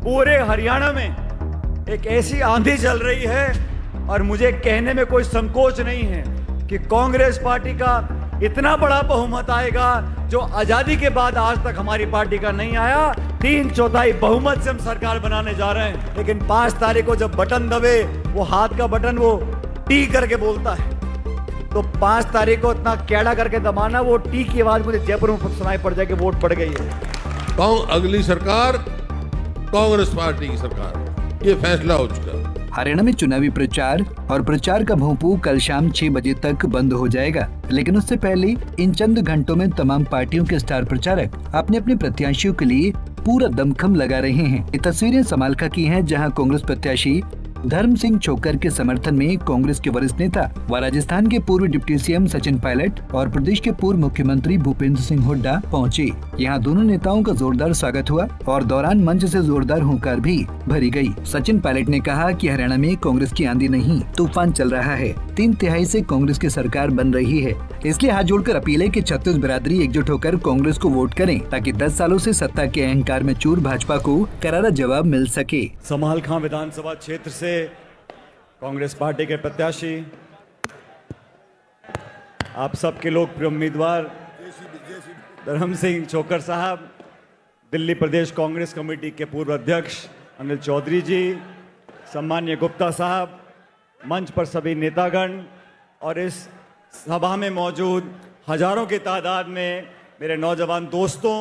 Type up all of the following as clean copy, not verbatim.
पूरे हरियाणा में एक ऐसी आंधी चल रही है और मुझे कहने में कोई संकोच नहीं है कि कांग्रेस पार्टी का इतना बड़ा बहुमत आएगा जो आजादी के बाद आज तक हमारी पार्टी का नहीं आया। 3/4 बहुमत से हम सरकार बनाने जा रहे हैं। लेकिन 5 तारीख को जब बटन दबे, वो हाथ का बटन वो टी करके बोलता है, तो 5 तारीख को इतना कैड़ा करके दबाना, वो टी की आवाज मुझे जयपुर में सुनाई पड़ जाए कि वोट पड़ गई है। अगली सरकार कांग्रेस पार्टी की सरकार, ये फैसला हो चुका है। हरियाणा में चुनावी प्रचार और प्रचार का भोंपू कल शाम 6 बजे तक बंद हो जाएगा, लेकिन उससे पहले इन चंद घंटों में तमाम पार्टियों के स्टार प्रचारक अपने अपने प्रत्याशियों के लिए पूरा दमखम लगा रहे हैं। ये तस्वीरें समालखा की हैं, जहां कांग्रेस प्रत्याशी धर्म सिंह छोकर के समर्थन में कांग्रेस के वरिष्ठ नेता व राजस्थान के पूर्व डिप्टी सीएम सचिन पायलट और प्रदेश के पूर्व मुख्यमंत्री भूपेंद्र सिंह हुड्डा पहुंचे। यहां दोनों नेताओं का जोरदार स्वागत हुआ और दौरान मंच से जोरदार हुंकार भी भरी गई। सचिन पायलट ने कहा कि हरियाणा में कांग्रेस की आंधी नहीं, तूफान चल रहा है। 3/3 से कांग्रेस की सरकार बन रही है, इसलिए हाथ जोड़कर अपील है कि छत्तीस बिरादरी एकजुट होकर कांग्रेस को वोट करें, ताकि 10 सालों से सत्ता के अहंकार में चूर भाजपा को करारा जवाब मिल सके। समालखा विधानसभा क्षेत्र से कांग्रेस पार्टी के प्रत्याशी, आप सबके लोकप्रिय उम्मीदवार धर्म सिंह छोकर साहब, दिल्ली प्रदेश कांग्रेस कमेटी के पूर्व अध्यक्ष अनिल चौधरी जी, सम्मान्य गुप्ता साहब, मंच पर सभी नेतागण और इस सभा में मौजूद हजारों की तादाद में मेरे नौजवान दोस्तों,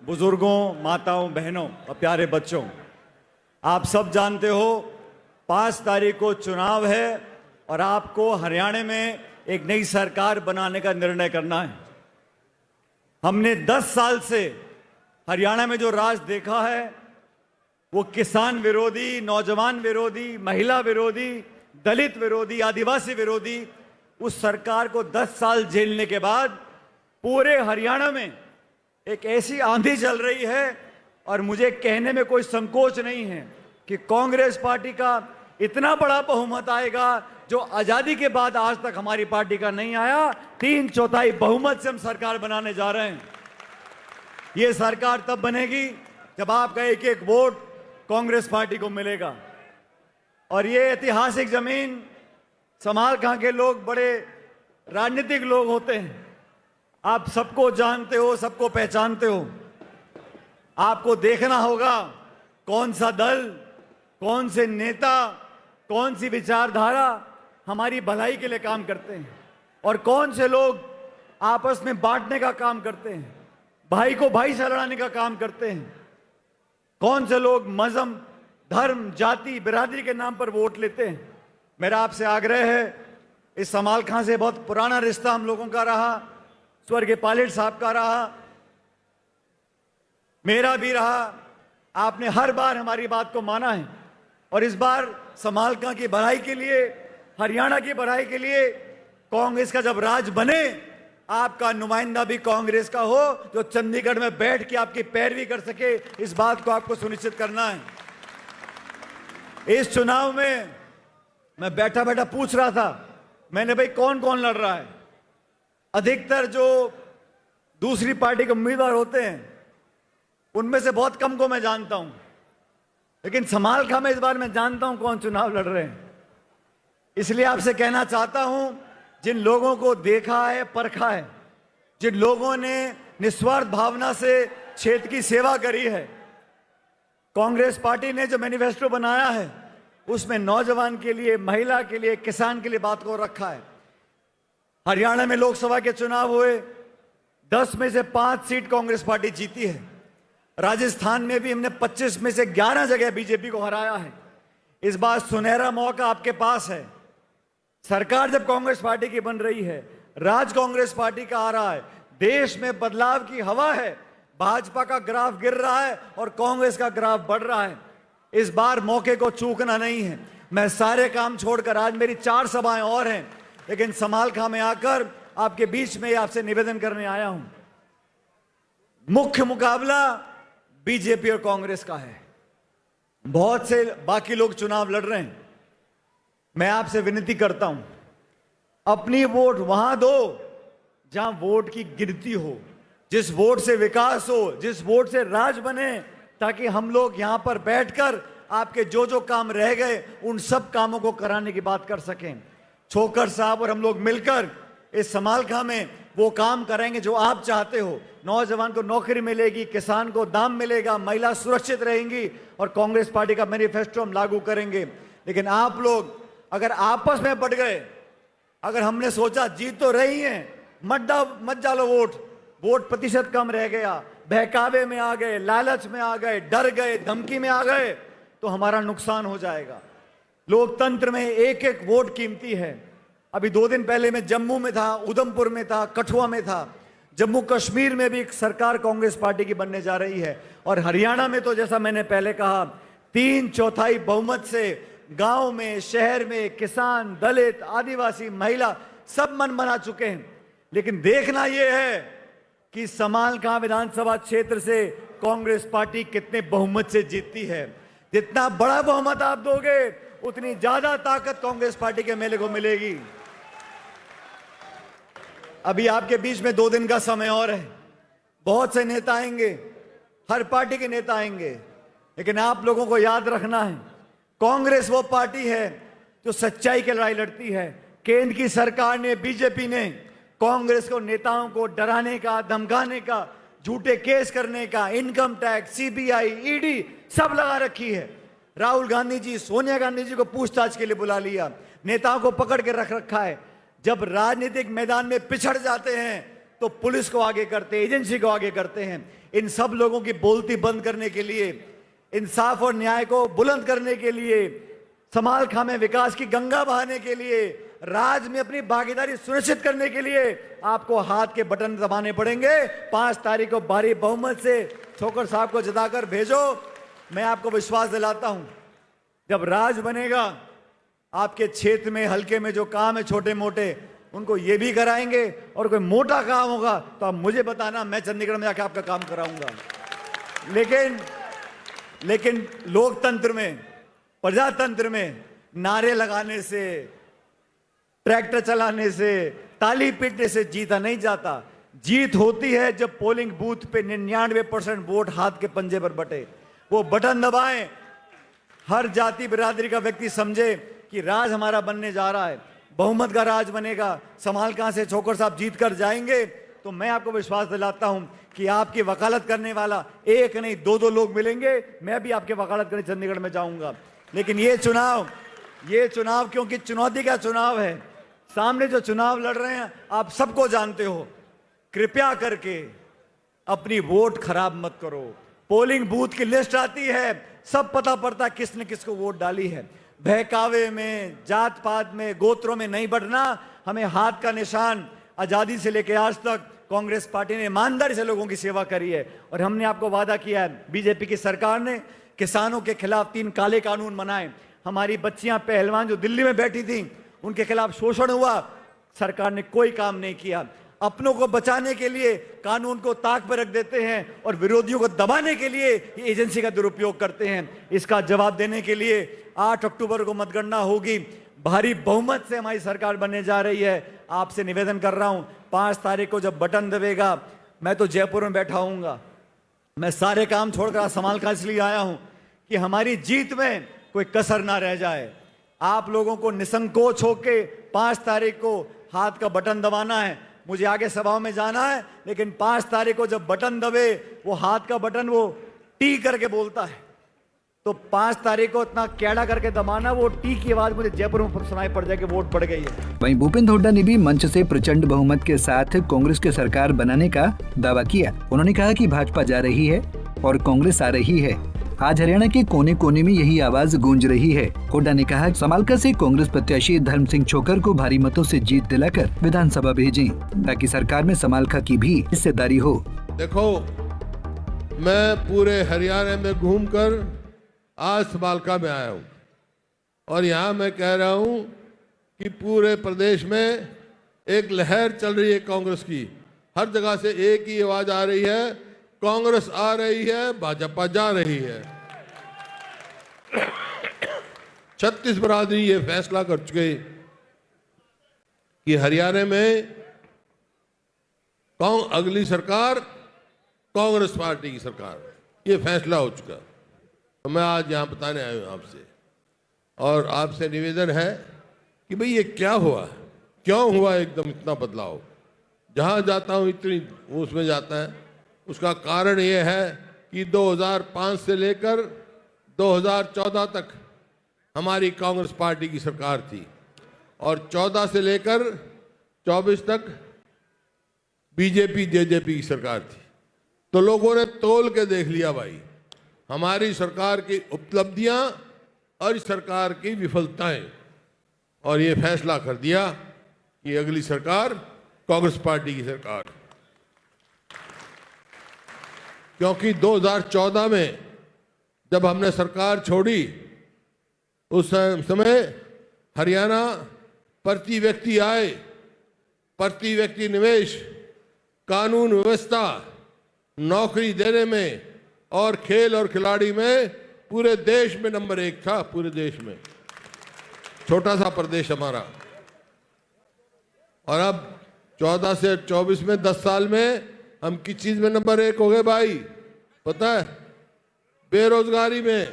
बुजुर्गों, माताओं, बहनों और प्यारे बच्चों, आप सब जानते हो 5 तारीख को चुनाव है और आपको हरियाणा में एक नई सरकार बनाने का निर्णय करना है। हमने 10 साल से हरियाणा में जो राज देखा है वो किसान विरोधी, नौजवान विरोधी, महिला विरोधी, दलित विरोधी, आदिवासी विरोधी, उस सरकार को 10 साल झेलने के बाद पूरे हरियाणा में एक ऐसी आंधी चल रही है और मुझे कहने में कोई संकोच नहीं है कि कांग्रेस पार्टी का इतना बड़ा बहुमत आएगा जो आजादी के बाद आज तक हमारी पार्टी का नहीं आया। 3/4 बहुमत से हम सरकार बनाने जा रहे हैं। ये सरकार तब बनेगी जब आपका एक एक वोट कांग्रेस पार्टी को मिलेगा। और ये ऐतिहासिक जमीन, समालखा के लोग बड़े राजनीतिक लोग होते हैं, आप सबको जानते हो, सबको पहचानते हो। आपको देखना होगा कौन सा दल, कौन से नेता, कौन सी विचारधारा हमारी भलाई के लिए काम करते हैं और कौन से लोग आपस में बांटने का काम करते हैं, भाई को भाई से लड़ाने का काम करते हैं, कौन से लोग मजहब, धर्म, जाति, बिरादरी के नाम पर वोट लेते हैं। मेरा आपसे आग्रह है, इस समालखा से बहुत पुराना रिश्ता हम लोगों का रहा, स्वर्गीय पायलट साहब का रहा, मेरा भी रहा। आपने हर बार हमारी बात को माना है और इस बार समालखा की भलाई के लिए, हरियाणा की भलाई के लिए कांग्रेस का जब राज बने, आपका नुमाइंदा भी कांग्रेस का हो जो चंडीगढ़ में बैठ के आपकी पैरवी कर सके। इस बात को आपको सुनिश्चित करना है। इस चुनाव में मैं बैठा बैठा पूछ रहा था, मैंने भाई कौन कौन लड़ रहा है। अधिकतर जो दूसरी पार्टी के उम्मीदवार होते हैं उनमें से बहुत कम को मैं जानता हूं, लेकिन समालखा में इस बार मैं जानता हूं कौन चुनाव लड़ रहे हैं। इसलिए आपसे कहना चाहता हूं, जिन लोगों को देखा है, परखा है, जिन लोगों ने निस्वार्थ भावना से क्षेत्र की सेवा करी है, कांग्रेस पार्टी ने जो मैनिफेस्टो बनाया है उसमें नौजवान के लिए, महिला के लिए, किसान के लिए बात को रखा है। हरियाणा में लोकसभा के चुनाव हुए, 10 में से 5 सीट कांग्रेस पार्टी जीती है। राजस्थान में भी हमने 25 में से 11 जगह बीजेपी को हराया है। इस बार सुनहरा मौका आपके पास है। सरकार जब कांग्रेस पार्टी की बन रही है, राज कांग्रेस पार्टी का आ रहा है, देश में बदलाव की हवा है, भाजपा का ग्राफ गिर रहा है और कांग्रेस का ग्राफ बढ़ रहा है। इस बार मौके को चूकना नहीं है। मैं सारे काम छोड़कर, आज मेरी 4 सभाएं और हैं, लेकिन समालखा में आकर आपके बीच में आपसे निवेदन करने आया हूं। मुख्य मुकाबला बीजेपी और कांग्रेस का है। बहुत से बाकी लोग चुनाव लड़ रहे हैं। मैं आपसे विनती करता हूं, अपनी वोट वहां दो जहां वोट की गिनती हो, जिस वोट से विकास हो, जिस वोट से राज बने, ताकि हम लोग यहां पर बैठकर आपके जो जो काम रह गए उन सब कामों को कराने की बात कर सकें। छोकर साहब और हम लोग मिलकर इस समालखा में वो काम करेंगे जो आप चाहते हो। नौजवान को नौकरी मिलेगी, किसान को दाम मिलेगा, महिला सुरक्षित रहेंगी और कांग्रेस पार्टी का मैनिफेस्टो हम लागू करेंगे। लेकिन आप लोग अगर आपस में बढ़ गए, अगर हमने सोचा जीत तो रही है, मत डालो वोट प्रतिशत कम रह गया, बहकावे में आ गए, लालच में आ गए, डर गए, धमकी में आ गए, तो हमारा नुकसान हो जाएगा। लोकतंत्र में एक एक वोट कीमती है। अभी 2 दिन पहले मैं जम्मू में था, उधमपुर में था, कठुआ में था। जम्मू कश्मीर में भी एक सरकार कांग्रेस पार्टी की बनने जा रही है और हरियाणा में तो जैसा मैंने पहले कहा 3/4 बहुमत से गांव में, शहर में किसान, दलित, आदिवासी, महिला सब मन बना चुके हैं। लेकिन देखना यह है कि समालखा विधानसभा क्षेत्र से कांग्रेस पार्टी कितने बहुमत से जीतती है। जितना बड़ा बहुमत आप दोगे उतनी ज्यादा ताकत कांग्रेस पार्टी के मेले को मिलेगी। अभी आपके बीच में 2 दिन का समय और है। बहुत से नेता आएंगे, हर पार्टी के नेता आएंगे, लेकिन आप लोगों को याद रखना है कांग्रेस वो पार्टी है जो सच्चाई की लड़ाई लड़ती है। केंद्र की सरकार ने, बीजेपी ने कांग्रेस को, नेताओं को डराने का, धमकाने का, झूठे केस करने का, इनकम टैक्स, सीबीआई, ईडी सब लगा रखी है। राहुल गांधी जी, सोनिया गांधी जी को पूछताछ के लिए बुला लिया, नेताओं को पकड़ के रख रखा है। जब राजनीतिक मैदान में पिछड़ जाते हैं तो पुलिस को आगे करते हैं, एजेंसी को आगे करते हैं। इन सब लोगों की बोलती बंद करने के लिए, इंसाफ और न्याय को बुलंद करने के लिए, समालखा में विकास की गंगा बहाने के लिए, राज में अपनी भागीदारी सुनिश्चित करने के लिए आपको हाथ के बटन दबाने पड़ेंगे। 5 तारीख को भारी बहुमत से छोकर साहब को जिताकर भेजो। मैं आपको विश्वास दिलाता हूं जब राज बनेगा आपके क्षेत्र में, हल्के में जो काम है छोटे मोटे, उनको ये भी कराएंगे और कोई मोटा काम होगा तो आप मुझे बताना, मैं चंडीगढ़ में जाकर आपका काम कराऊंगा। लेकिन लोकतंत्र में, प्रजातंत्र में नारे लगाने से, ट्रैक्टर चलाने से, ताली पीटने से जीता नहीं जाता। जीत होती है जब पोलिंग बूथ पे 99% वोट हाथ के पंजे पर बटे। वो बटन दबाएं, हर जाति बिरादरी का व्यक्ति समझे कि राज हमारा बनने जा रहा है, बहुमत का राज बनेगा। समालखा से छोकर साहब जीत कर जाएंगे तो मैं आपको विश्वास दिलाता हूं कि आपकी वकालत करने वाला एक नहीं 2 लोग मिलेंगे। मैं भी आपके वकालत करने चंडीगढ़ में जाऊंगा। लेकिन ये चुनाव क्योंकि चुनौती का चुनाव है, सामने जो चुनाव लड़ रहे हैं आप सबको जानते हो। कृपया करके अपनी वोट खराब मत करो। पोलिंग बूथ की लिस्ट आती है, सब पता पड़ता किसने किसको वोट डाली है। बहकावे में, जात पात में, गोत्रों में नहीं बढ़ना। हमें हाथ का निशान, आजादी से लेकर आज तक कांग्रेस पार्टी ने ईमानदारी से लोगों की सेवा करी है और हमने आपको वादा किया है। बीजेपी की सरकार ने किसानों के खिलाफ 3 काले कानून बनाए। हमारी बच्चियां पहलवान जो दिल्ली में बैठी थी उनके खिलाफ शोषण हुआ, सरकार ने कोई काम नहीं किया। अपनों को बचाने के लिए कानून को ताक पर रख देते हैं और विरोधियों को दबाने के लिए ये एजेंसी का दुरुपयोग करते हैं। इसका जवाब देने के लिए 8 अक्टूबर को मतगणना होगी। भारी बहुमत से हमारी सरकार बनने जा रही है। आपसे निवेदन कर रहा हूं 5 तारीख को जब बटन दबेगा, मैं तो जयपुर में बैठा हूंगा। मैं सारे काम छोड़कर समालखा इसलिए आया हूं कि हमारी जीत में कोई कसर ना रह जाए। आप लोगों को निसंकोच होके 5 तारीख को हाथ का बटन दबाना है। मुझे आगे सभाओं में जाना है, लेकिन 5 तारीख को जब बटन दबे, वो हाथ का बटन वो टी करके बोलता है, तो 5 तारीख को इतना कैड़ा करके दबाना, वो टी की आवाज मुझे जयपुर में सुनाई पड़ जाए कि वोट बढ़ गई है। वहीं भूपेंद्र हुड्डा ने भी मंच से प्रचंड बहुमत के साथ कांग्रेस की सरकार बनाने का दावा किया। उन्होंने कहा कि भाजपा जा रही है और कांग्रेस आ रही है। आज हरियाणा के कोने कोने में यही आवाज गूंज रही है। हुड्डा ने कहा समालखा से कांग्रेस प्रत्याशी धर्म सिंह छोकर को भारी मतों से जीत दिलाकर विधानसभा भेजें, ताकि सरकार में समालखा की भी हिस्सेदारी हो। देखो, मैं पूरे हरियाणा में घूमकर आज समालखा में आया हूँ और यहाँ मैं कह रहा हूँ कि पूरे प्रदेश में एक लहर चल रही है कांग्रेस की। हर जगह से एक ही आवाज आ रही है, कांग्रेस आ रही है, भाजपा जा रही है। 36 बरादरी ये फैसला कर चुके कि हरियाणा में अगली सरकार कांग्रेस पार्टी की सरकार। ये फैसला हो चुका। तो मैं आज यहाँ बताने आया हूँ आपसे, और आपसे निवेदन है कि भाई ये क्या हुआ, क्यों हुआ एकदम इतना बदलाव। जहाँ जाता हूँ इतनी उसमें जाता है। उसका कारण ये है कि 2005 से लेकर 2014 तक हमारी कांग्रेस पार्टी की सरकार थी, और 14 से लेकर 24 तक बीजेपी जेजेपी की सरकार थी। तो लोगों ने तोल के देख लिया भाई, हमारी सरकार की उपलब्धियां और इस सरकार की विफलताएं, और ये फैसला कर दिया कि अगली सरकार कांग्रेस पार्टी की सरकार। क्योंकि 2014 में जब हमने सरकार छोड़ी, उस समय हरियाणा प्रति व्यक्ति आय, प्रति व्यक्ति निवेश, कानून व्यवस्था, नौकरी देने में और खेल और खिलाड़ी में पूरे देश में नंबर 1 था। पूरे देश में, छोटा सा प्रदेश हमारा। और अब 14 से 24 में 10 साल में हम किस चीज में नंबर 1 हो गए भाई, पता है? बेरोजगारी में,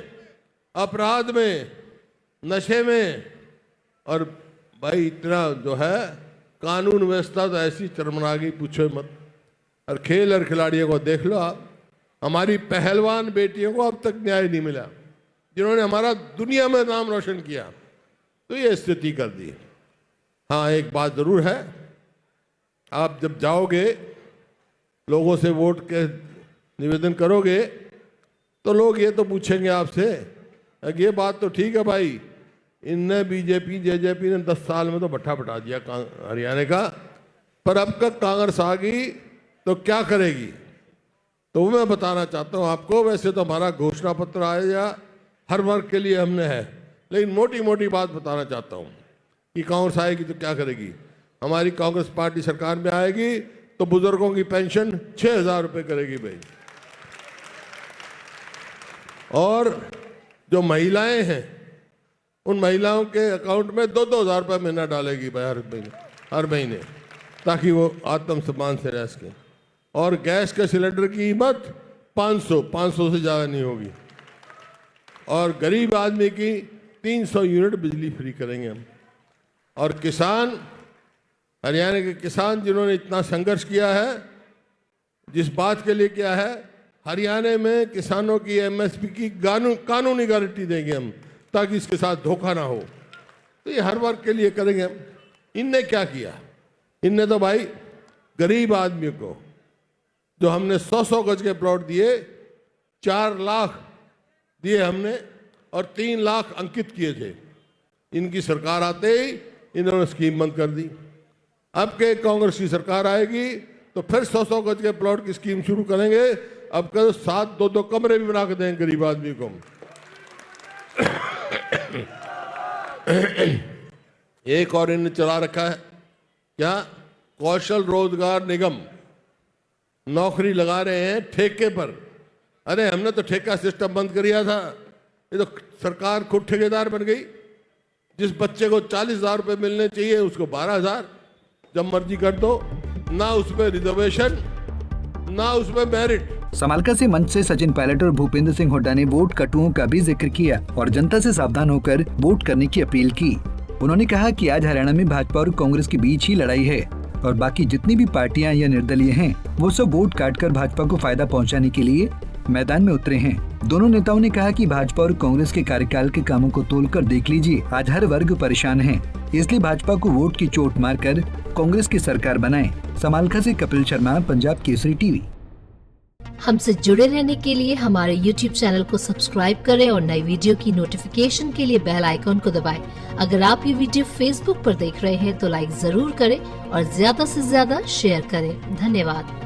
अपराध में, नशे में, और भाई इतना जो है कानून व्यवस्था तो ऐसी चरमरा गई, पूछो मत। और खेल और खिलाड़ियों को देख लो आप, हमारी पहलवान बेटियों को अब तक न्याय नहीं मिला, जिन्होंने हमारा दुनिया में नाम रोशन किया। तो ये स्थिति कर दी। हाँ, एक बात जरूर है, आप जब जाओगे लोगों से वोट के निवेदन करोगे तो लोग ये तो पूछेंगे आपसे, ये बात तो ठीक है भाई, इनने बीजेपी जेजेपी ने 10 साल में तो भट्ठा बटा दिया हरियाणा का, पर अब तक कांग्रेस आ गई तो क्या करेगी? तो मैं बताना चाहता हूँ आपको, वैसे तो हमारा घोषणा पत्र आया हर वर्ग के लिए हमने है, लेकिन मोटी मोटी बात बताना चाहता हूँ कि कांग्रेस आएगी तो क्या करेगी। हमारी कांग्रेस पार्टी सरकार में आएगी तो बुजुर्गों की पेंशन 6,000 रुपये करेगी भाई, और जो महिलाएं हैं उन महिलाओं के अकाउंट में 2-2 हज़ार रुपये महीना डालेगी भाई, हर महीने, ताकि वो आत्मसम्मान से रह सकें। और गैस के सिलेंडर की कीमत 500 से ज़्यादा नहीं होगी, और गरीब आदमी की 300 यूनिट बिजली फ्री करेंगे हम। और किसान, हरियाणा के किसान जिन्होंने इतना संघर्ष किया है, जिस बात के लिए किया है, हरियाणा में किसानों की एमएसपी की कानूनी गारंटी देंगे हम, ताकि इसके साथ धोखा ना हो। तो ये हर वर्ग के लिए करेंगे हम। इनने क्या किया? इनने तो भाई गरीब आदमी को, जो हमने 100-100 गज के प्लॉट दिए, 4 लाख दिए हमने और 3 लाख अंकित किए थे। इनकी सरकार आते ही इन्होंने स्कीम बंद कर दी। अब के कांग्रेस की सरकार आएगी तो फिर 100-100 गज के प्लॉट की स्कीम शुरू करेंगे। अब के 7 2-2 कमरे भी बना के देंगे गरीब आदमी को। एक और इन्होंने चला रखा है क्या, कौशल रोजगार निगम, नौकरी लगा रहे हैं ठेके पर। अरे हमने तो ठेका सिस्टम बंद कर दिया था, ये तो सरकार खुद ठेकेदार बन गई। जिस बच्चे को 40,000 रुपये मिलने चाहिए उसको 12,000 जब मर्जी कर दो, ना उसमें रिजर्वेशन ना उसमें मेरिट। समालका से मंच से सचिन पायलट और भूपेंद्र सिंह हुड्डा ने वोट कटुओं का भी जिक्र किया और जनता से सावधान होकर वोट करने की अपील की। उन्होंने कहा कि आज हरियाणा में भाजपा और कांग्रेस के बीच ही लड़ाई है और बाकी जितनी भी पार्टियां या निर्दलीय हैं, वो सब वोट काटकर भाजपा को फायदा पहुंचाने के लिए मैदान में उतरे हैं। दोनों नेताओं ने कहा कि भाजपा और कांग्रेस के कार्यकाल के कामों को तोलकर देख लीजिए, आज हर वर्ग परेशान है, इसलिए भाजपा को वोट की चोट मारकर कांग्रेस की सरकार बनाएं। समालका से कपिल शर्मा, पंजाब केसरी टीवी। हमसे जुड़े रहने के लिए हमारे YouTube चैनल को सब्सक्राइब करें और नई वीडियो की नोटिफिकेशन के लिए बेल आइकॉन को दबाएं। अगर आप ये वीडियो Facebook पर देख रहे हैं तो लाइक जरूर करें और ज्यादा से ज्यादा शेयर करें। धन्यवाद।